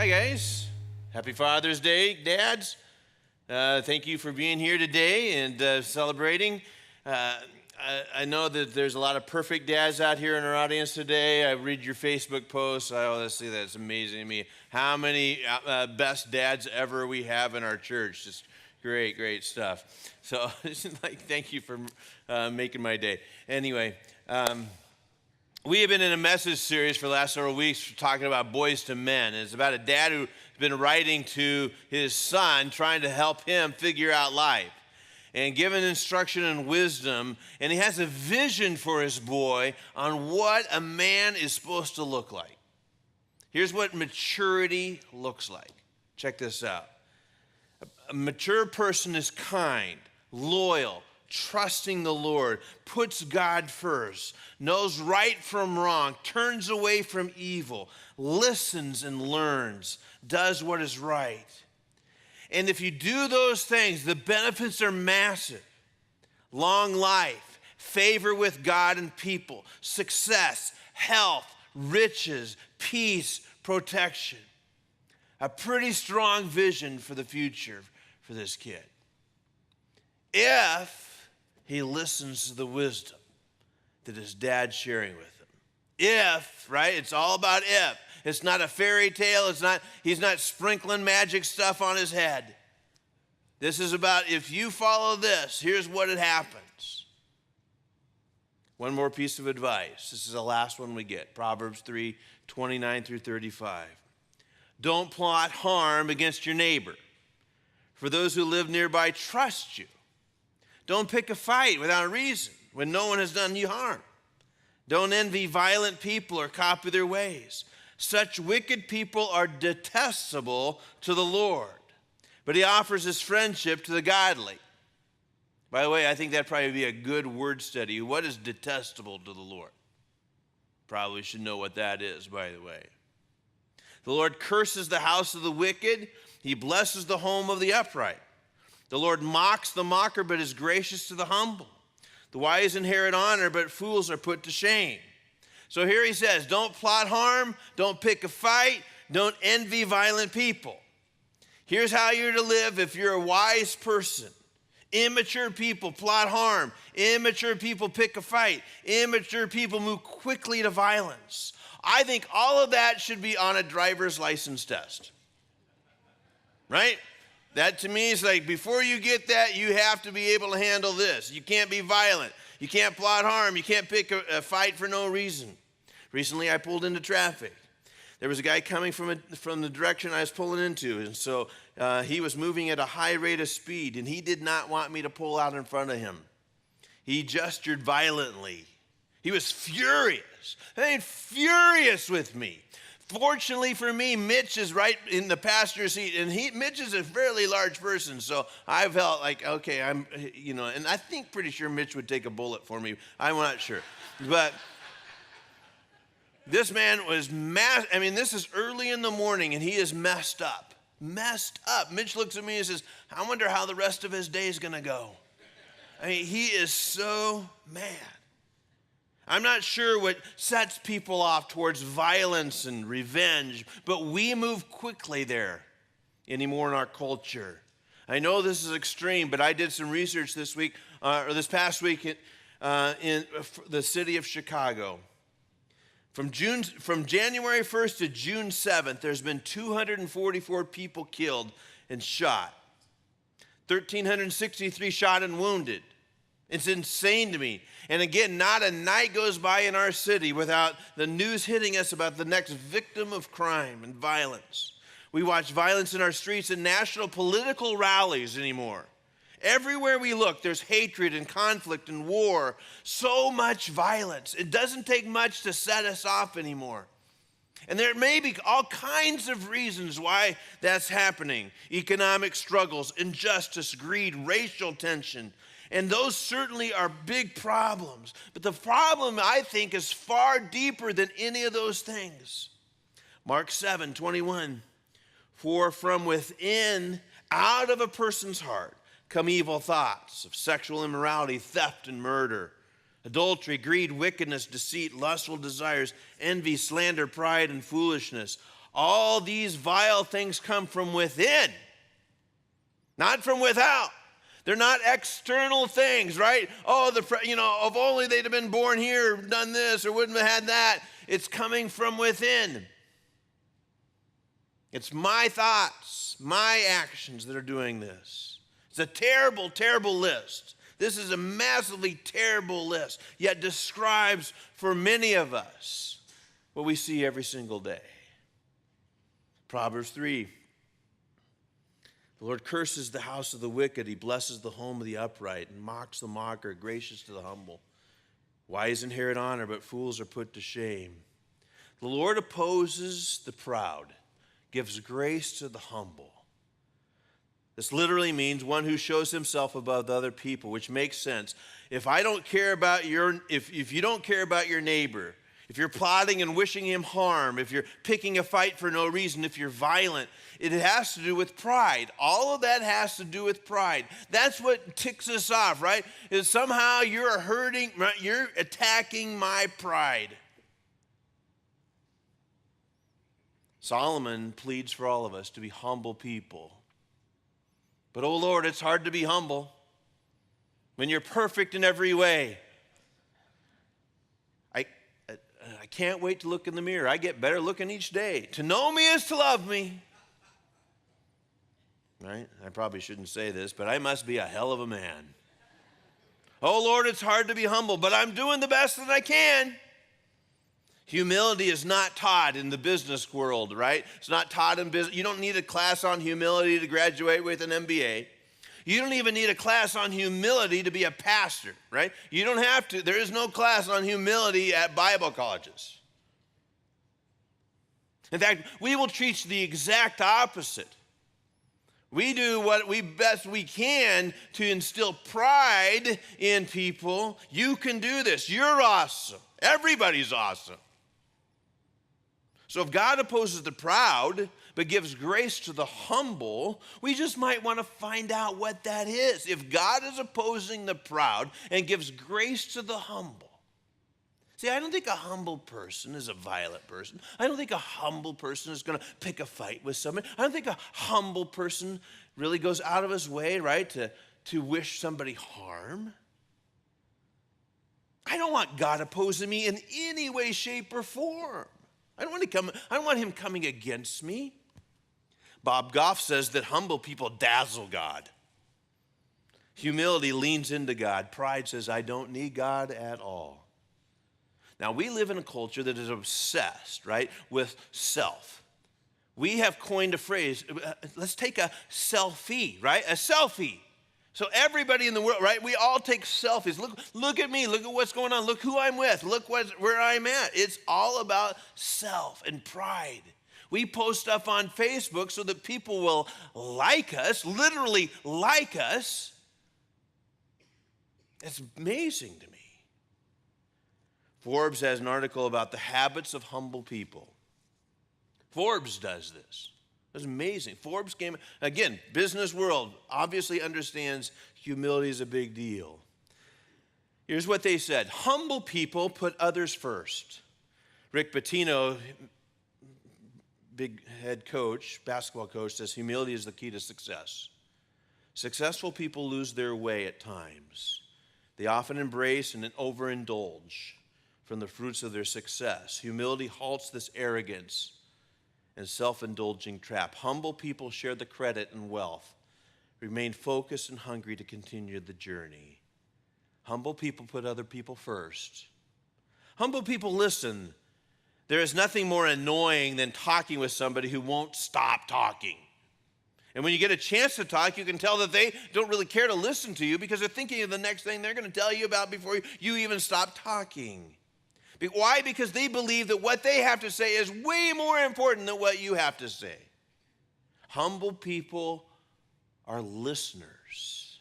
Hi, guys. Happy Father's Day, dads. Thank you for being here today and celebrating. I know that there's a lot of perfect dads out here in our audience today. I read your Facebook posts. I always see that. It's amazing to me how many best dads ever we have in our church. Just great stuff. So, thank you for making my day. Anyway, we have been in a message series for the last several weeks talking about boys to men. And it's about a dad who's been writing to his son, trying to help him figure out life and giving instruction and wisdom. And he has a vision for his boy on what a man is supposed to look like. Here's what maturity looks like. Check this out. A mature person is kind, loyal, trusting the Lord, puts God first, knows right from wrong, turns away from evil, listens and learns, does what is right. And if you do those things, the benefits are massive. Long life, favor with God and people, success, health, riches, peace, protection. A pretty strong vision for the future for this kid. If he listens to the wisdom that his dad's sharing with him. If, right? It's all about if. It's not a fairy tale. He's not sprinkling magic stuff on his head. This is about if you follow this, here's what it happens. One more piece of advice. This is the last one we get. Proverbs 3:29 through 35. Don't plot harm against your neighbor, for those who live nearby trust you. Don't pick a fight without a reason when no one has done you harm. Don't envy violent people or copy their ways. Such wicked people are detestable to the Lord, but he offers his friendship to the godly. By the way, I think that'd probably be a good word study. What is detestable to the Lord? Probably should know what that is, by the way. The Lord curses the house of the wicked. He blesses the home of the upright. The Lord mocks the mocker, but is gracious to the humble. The wise inherit honor, but fools are put to shame. So here he says, don't plot harm, don't pick a fight, don't envy violent people. Here's how you're to live if you're a wise person. Immature people plot harm. Immature people pick a fight. Immature people move quickly to violence. I think all of that should be on a driver's license test. Right? That to me is like, before you get that, you have to be able to handle this. You can't be violent. You can't plot harm. You can't pick a fight for no reason. Recently, I pulled into traffic. There was a guy coming from the direction I was pulling into, and so he was moving at a high rate of speed, and he did not want me to pull out in front of him. He gestured violently. He was furious. Furious with me. Fortunately for me, Mitch is right in the passenger seat, and Mitch is a fairly large person, so I felt like, okay, and I think pretty sure Mitch would take a bullet for me. I'm not sure. But this man was this is early in the morning, and he is messed up. Messed up. Mitch looks at me and says, I wonder how the rest of his day is going to go. He is so mad. I'm not sure what sets people off towards violence and revenge, but we move quickly there anymore in our culture. I know this is extreme, but I did some research this past week in the city of Chicago. From January 1st to June 7th, there's been 244 people killed and shot. 1,363 shot and wounded. It's insane to me. And again, not a night goes by in our city without the news hitting us about the next victim of crime and violence. We watch violence in our streets and national political rallies anymore. Everywhere we look, there's hatred and conflict and war. So much violence. It doesn't take much to set us off anymore. And there may be all kinds of reasons why that's happening. Economic struggles, injustice, greed, racial tension. And those certainly are big problems. But the problem, I think, is far deeper than any of those things. Mark 7:21. For from within, out of a person's heart, come evil thoughts of sexual immorality, theft, and murder, adultery, greed, wickedness, deceit, lustful desires, envy, slander, pride, and foolishness. All these vile things come from within, not from without. They're not external things, right? Oh, if only they'd have been born here, done this, or wouldn't have had that. It's coming from within. It's my thoughts, my actions that are doing this. It's a terrible, terrible list. This is a massively terrible list, yet describes for many of us what we see every single day. Proverbs 3. The Lord curses the house of the wicked. He blesses the home of the upright and mocks the mocker, gracious to the humble. Wise inherit honor, but fools are put to shame. The Lord opposes the proud, gives grace to the humble. This literally means one who shows himself above other people, which makes sense. If you don't care about your neighbor, if you're plotting and wishing him harm, if you're picking a fight for no reason, if you're violent, it has to do with pride. All of that has to do with pride. That's what ticks us off, right? Is somehow you're hurting, you're attacking my pride. Solomon pleads for all of us to be humble people. But, oh Lord, it's hard to be humble when you're perfect in every way. I can't wait to look in the mirror. I get better looking each day. To know me is to love me. Right? I probably shouldn't say this, but I must be a hell of a man. Oh Lord, it's hard to be humble, but I'm doing the best that I can. Humility is not taught in the business world, right? It's not taught in business. You don't need a class on humility to graduate with an MBA. You don't even need a class on humility to be a pastor, right? You don't have to. There is no class on humility at Bible colleges. In fact, we will teach the exact opposite. We do what we best we can to instill pride in people. You can do this. You're awesome. Everybody's awesome. So if God opposes the proud but gives grace to the humble, we just might want to find out what that is. If God is opposing the proud and gives grace to the humble. See, I don't think a humble person is a violent person. I don't think a humble person is going to pick a fight with somebody. I don't think a humble person really goes out of his way, right, to wish somebody harm. I don't want God opposing me in any way, shape, or form. I don't want him coming against me. Bob Goff says that humble people dazzle God. Humility leans into God. Pride says, I don't need God at all. Now, we live in a culture that is obsessed, right, with self. We have coined a phrase, let's take a selfie, right? A selfie. So everybody in the world, right, we all take selfies. Look at me. Look at what's going on. Look who I'm with. Look where I'm at. It's all about self and pride. We post stuff on Facebook so that people will like us, literally like us. It's amazing to me. Forbes has an article about the habits of humble people. Forbes does this. It's amazing. Forbes came, again, business world obviously understands humility is a big deal. Here's what they said. Humble people put others first. Rick Pitino, big head coach, basketball coach, says humility is the key to success. Successful people lose their way at times. They often embrace and overindulge from the fruits of their success. Humility halts this arrogance and self-indulging trap. Humble people share the credit and wealth, remain focused and hungry to continue the journey. Humble people put other people first. Humble people listen. There is nothing more annoying than talking with somebody who won't stop talking. And when you get a chance to talk, you can tell that they don't really care to listen to you because they're thinking of the next thing they're going to tell you about before you even stop talking. Why? Because they believe that what they have to say is way more important than what you have to say. Humble people are listeners.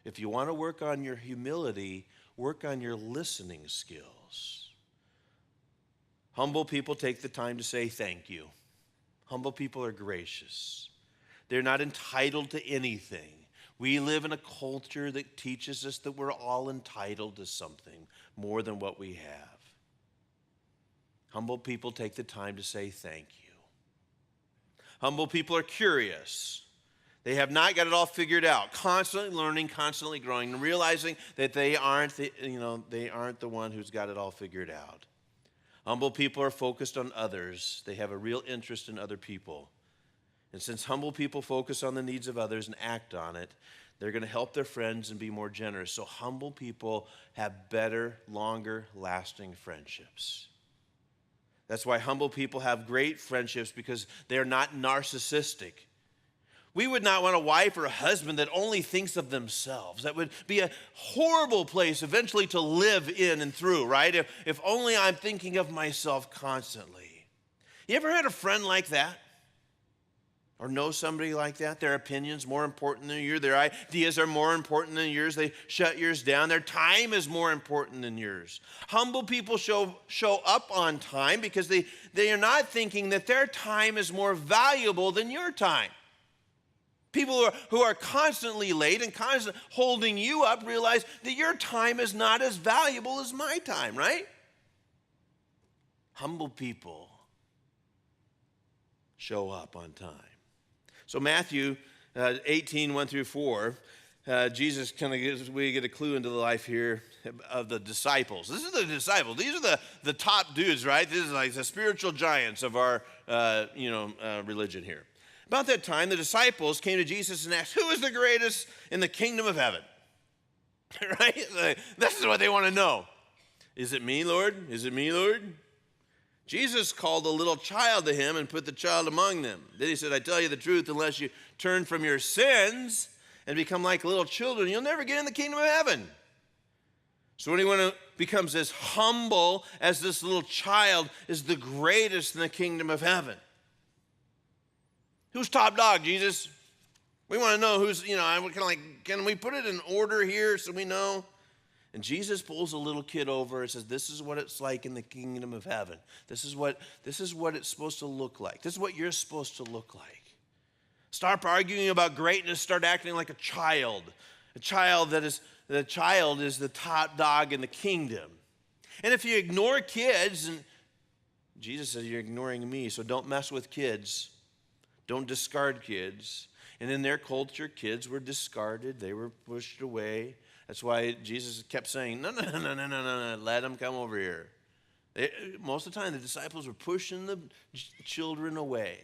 If you want to work on your humility, work on your listening skills. Humble people take the time to say thank you. Humble people are gracious. They're not entitled to anything. We live in a culture that teaches us that we're all entitled to something more than what we have. Humble people take the time to say thank you. Humble people are curious. They have not got it all figured out. Constantly learning, constantly growing, and realizing that they aren't the one who's got it all figured out. Humble people are focused on others. They have a real interest in other people. And since humble people focus on the needs of others and act on it, they're going to help their friends and be more generous. So humble people have better, longer lasting friendships. That's why humble people have great friendships, because they're not narcissistic. We would not want a wife or a husband that only thinks of themselves. That would be a horrible place eventually to live in and through, right? If only I'm thinking of myself constantly. You ever had a friend like that? Or know somebody like that? Their opinion's more important than yours. Their ideas are more important than yours. They shut yours down. Their time is more important than yours. Humble people show up on time because they are not thinking that their time is more valuable than your time. People who are constantly late and constantly holding you up realize that your time is not as valuable as my time, right? Humble people show up on time. So Matthew 18, 1 through 4, Jesus kind of we get a clue into the life here of the disciples. This is the disciples. These are the top dudes, right? This is like the spiritual giants of our religion here. About that time, the disciples came to Jesus and asked, who is the greatest in the kingdom of heaven? Right? This is what they want to know. Is it me, Lord? Is it me, Lord? Jesus called a little child to him and put the child among them. Then he said, I tell you the truth, unless you turn from your sins and become like little children, you'll never get in the kingdom of heaven. So anyone who becomes as humble as this little child is the greatest in the kingdom of heaven. Who's top dog, Jesus? We want to know who's, can we put it in order here so we know? And Jesus pulls a little kid over and says, this is what it's like in the kingdom of heaven. This is what it's supposed to look like. This is what you're supposed to look like. Stop arguing about greatness. Start acting like a child. The child is the top dog in the kingdom. And if you ignore kids, and Jesus says you're ignoring me, so don't mess with kids. Don't discard kids. And in their culture, kids were discarded. They were pushed away. That's why Jesus kept saying, no, let them come over here. Most of the time, the disciples were pushing the children away.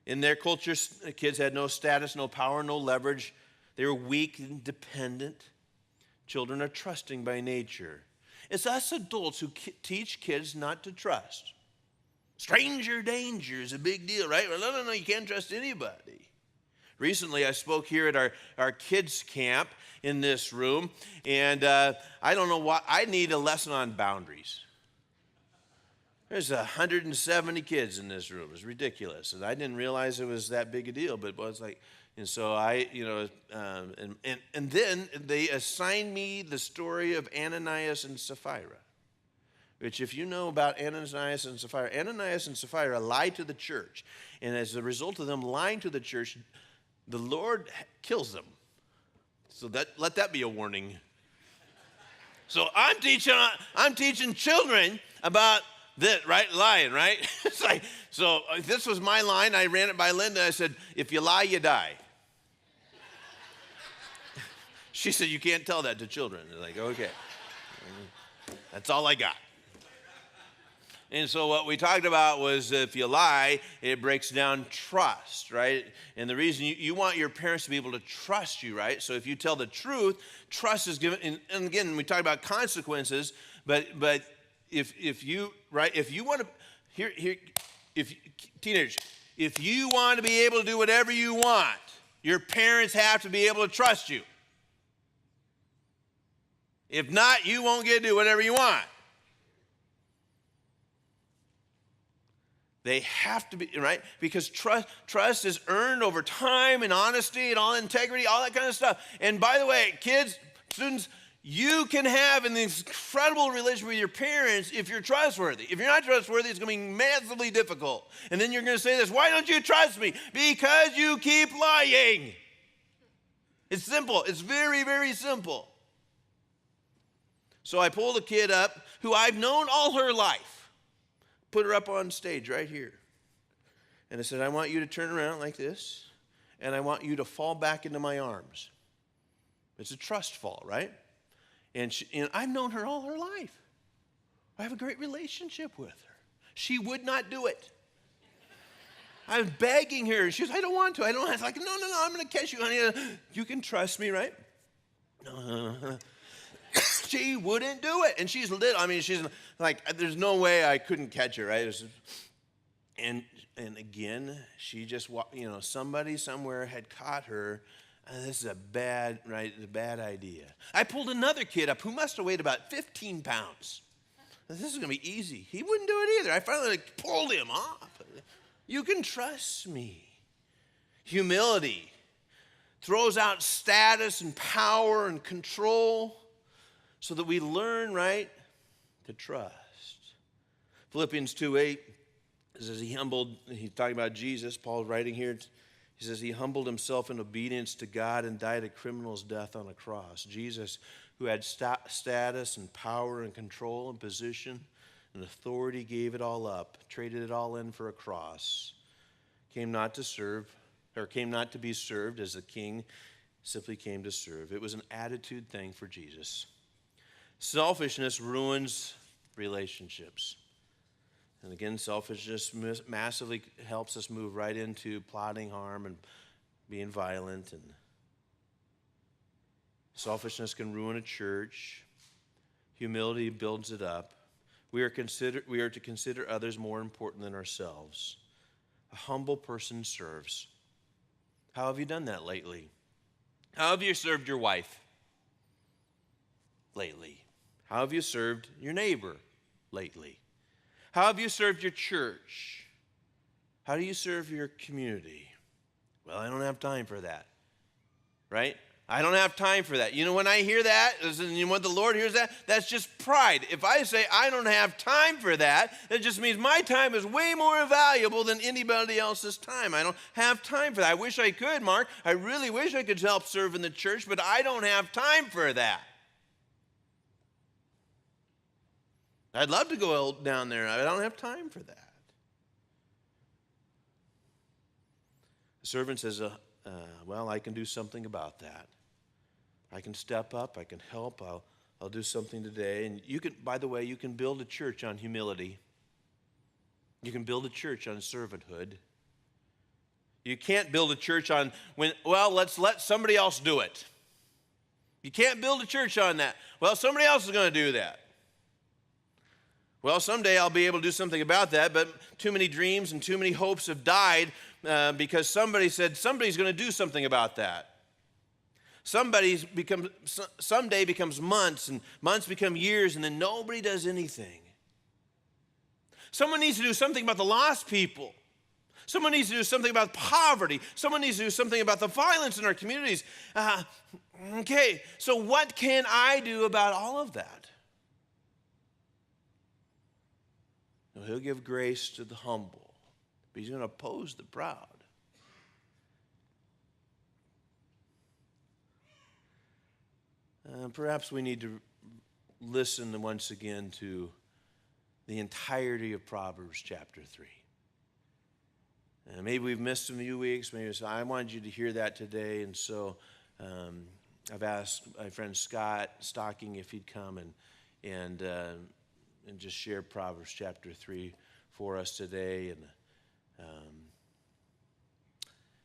In their culture, kids had no status, no power, no leverage. They were weak and dependent. Children are trusting by nature. It's us adults who teach kids not to trust. Stranger danger is a big deal, right? Well, no, you can't trust anybody. Recently, I spoke here at our kids' camp in this room, and I don't know why, I need a lesson on boundaries. There's 170 kids in this room. It's ridiculous, and I didn't realize it was that big a deal, but it was like, and so and then they assigned me the story of Ananias and Sapphira. Which, if you know about Ananias and Sapphira lied to the church. And as a result of them lying to the church, the Lord kills them. So let that be a warning. So I'm teaching children about this, right? Lying, right? It's like, so this was my line. I ran it by Linda. I said, if you lie, you die. She said, you can't tell that to children. They're like, okay. That's all I got. And so what we talked about was if you lie, it breaks down trust, right? And the reason you want your parents to be able to trust you, right? So if you tell the truth, trust is given. And again, we talk about consequences, but if you want to, teenagers, if you want to be able to do whatever you want, your parents have to be able to trust you. If not, you won't get to do whatever you want. They have to be, right? Because trust is earned over time and honesty and all integrity, all that kind of stuff. And by the way, kids, students, you can have an incredible relationship with your parents if you're trustworthy. If you're not trustworthy, it's going to be massively difficult. And then you're going to say this, why don't you trust me? Because you keep lying. It's simple. It's very, very simple. So I pulled a kid up who I've known all her life. Put her up on stage right here. And I said, I want you to turn around like this, and I want you to fall back into my arms. It's a trust fall, right? And I've known her all her life. I have a great relationship with her. She would not do it. I was begging her. She was, I don't want to. I don't want to. Like, no, I'm going to catch you, honey. You can trust me, right? She wouldn't do it. And she's little. I mean, she's like, there's no way I couldn't catch her, right? And again, she just, somebody somewhere had caught her. This is a bad idea. I pulled another kid up who must have weighed about 15 pounds. This is going to be easy. He wouldn't do it either. I finally pulled him off. You can trust me. Humility throws out status and power and control so that we learn, right, to trust. Philippians 2:8 says he's talking about Jesus. Paul's writing here. He says he humbled himself in obedience to God and died a criminal's death on a cross. Jesus, who had status and power and control and position and authority, gave it all up, traded it all in for a cross, came not to be served as a king, simply came to serve. It was an attitude thing for Jesus. Selfishness ruins relationships. And again, selfishness massively helps us move right into plotting harm and being violent. And selfishness can ruin a church. Humility builds it up. We are to consider others more important than ourselves. A humble person serves. How have you done that lately? How have you served your wife lately? How have you served your neighbor lately? How have you served your church? How do you serve your community? Well, I don't have time for that, right? I don't have time for that. You know, when I hear that, and when the Lord hears that, that's just pride. If I say I don't have time for that, that just means my time is way more valuable than anybody else's time. I don't have time for that. I wish I could, Mark. I really wish I could help serve in the church, but I don't have time for that. I'd love to go down there. I don't have time for that. The servant says, well, I can do something about that. I can step up. I can help. I'll do something today. And you can, by the way, you can build a church on humility. You can build a church on servanthood. You can't build a church on, let's let somebody else do it. You can't build a church on that. Well, somebody else is going to do that. Well, someday I'll be able to do something about that, but too many dreams and too many hopes have died because somebody said somebody's going to do something about that. Someday becomes months, and months become years, and then nobody does anything. Someone needs to do something about the lost people. Someone needs to do something about poverty. Someone needs to do something about the violence in our communities. Okay, so what can I do about all of that? He'll give grace to the humble, but he's going to oppose the proud. Perhaps we need to listen once again to the entirety of Proverbs chapter 3. Maybe we've missed a few weeks. Maybe I wanted you to hear that today, and so I've asked my friend Scott Stocking if he'd come and just share Proverbs chapter 3 for us today. And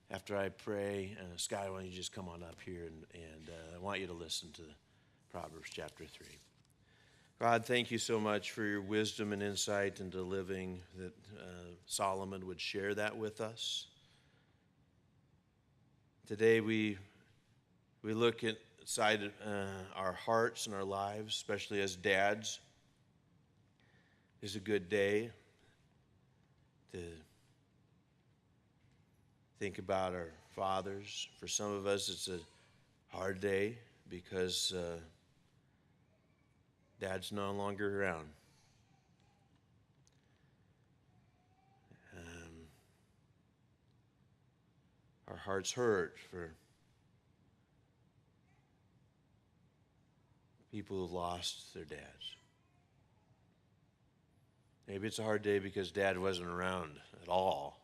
after I pray, Scott, why don't you just come on up here, and I want you to listen to Proverbs chapter 3. God, thank you so much for your wisdom and insight into living, that Solomon would share that with us. Today we look inside our hearts and our lives, especially as dads. It's a good day to think about our fathers. For some of us, it's a hard day because Dad's no longer around. Our hearts hurt for people who've lost their dads. Maybe it's a hard day because Dad wasn't around at all.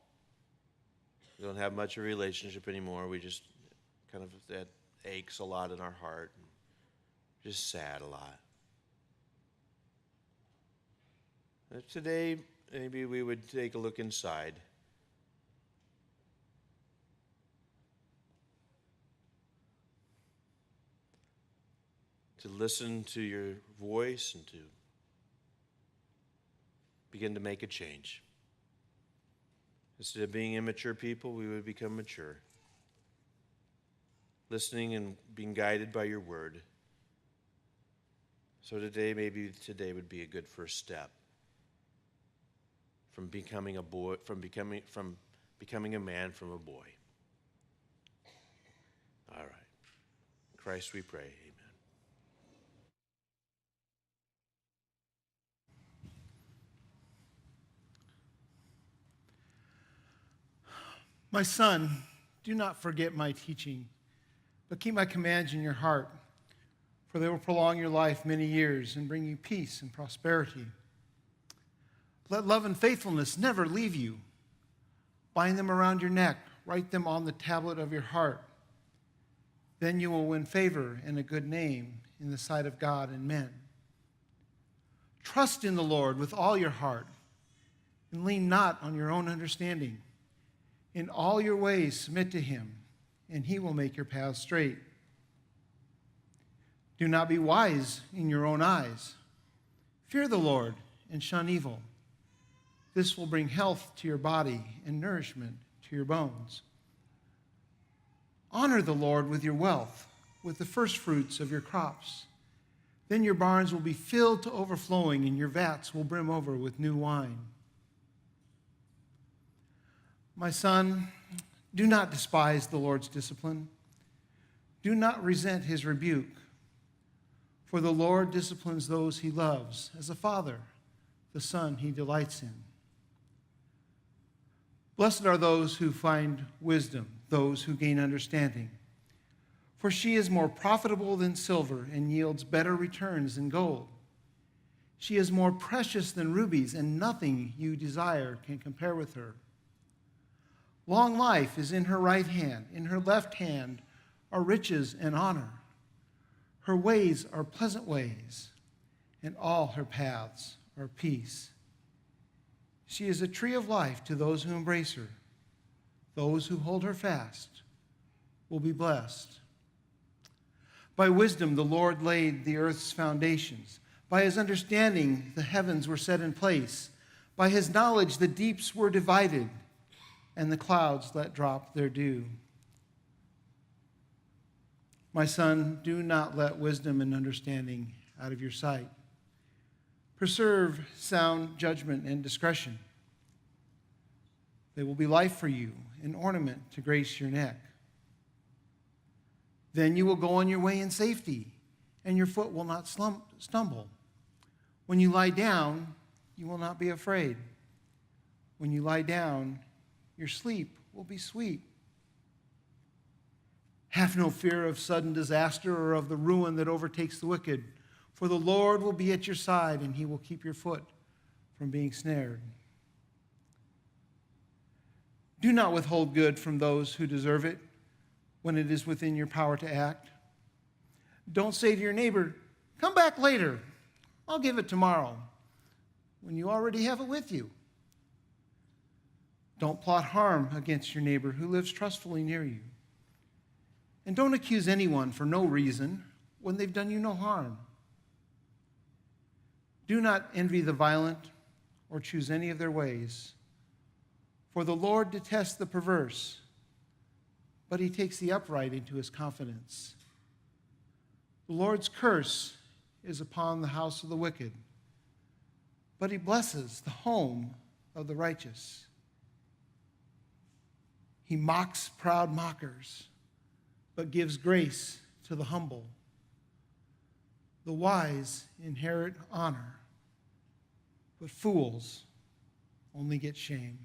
We don't have much of a relationship anymore. We just kind of, that aches a lot in our heart. Just sad a lot. Today, maybe we would take a look inside. To listen to your voice and to begin to make a change. Instead of being immature people, we would become mature. Listening and being guided by your word. So maybe today would be a good first step from becoming a boy, from becoming a man from a boy. All right. In Christ we pray. Amen. My son, do not forget my teaching, but keep my commands in your heart, for they will prolong your life many years and bring you peace and prosperity. Let love and faithfulness never leave you. Bind them around your neck, write them on the tablet of your heart. Then you will win favor and a good name in the sight of God and men. Trust in the Lord with all your heart, and lean not on your own understanding. In all your ways submit to him, and he will make your paths straight. Do not be wise in your own eyes. Fear the Lord and shun evil. This will bring health to your body and nourishment to your bones. Honor the Lord with your wealth, with the first fruits of your crops. Then your barns will be filled to overflowing, and your vats will brim over with new wine. My son, do not despise the Lord's discipline. Do not resent his rebuke. For the Lord disciplines those he loves, as a father, the son he delights in. Blessed are those who find wisdom, those who gain understanding. For she is more profitable than silver and yields better returns than gold. She is more precious than rubies, and nothing you desire can compare with her. Long life is in her right hand. In her left hand are riches and honor. Her ways are pleasant ways, and all her paths are peace. She is a tree of life to those who embrace her. Those who hold her fast will be blessed. By wisdom the Lord laid the earth's foundations. By his understanding the heavens were set in place. By his knowledge the deeps were divided, and the clouds let drop their dew. My son, do not let wisdom and understanding out of your sight. Preserve sound judgment and discretion. They will be life for you, an ornament to grace your neck. Then you will go on your way in safety, and your foot will not stumble. When you lie down, you will not be afraid. When you lie down, your sleep will be sweet. Have no fear of sudden disaster or of the ruin that overtakes the wicked, for the Lord will be at your side, and he will keep your foot from being snared. Do not withhold good from those who deserve it when it is within your power to act. Don't say to your neighbor, "Come back later, I'll give it tomorrow," when you already have it with you. Don't plot harm against your neighbor who lives trustfully near you. And don't accuse anyone for no reason when they've done you no harm. Do not envy the violent or choose any of their ways, for the Lord detests the perverse, but he takes the upright into his confidence. The Lord's curse is upon the house of the wicked, but he blesses the home of the righteous. He mocks proud mockers, but gives grace to the humble. The wise inherit honor, but fools only get shame.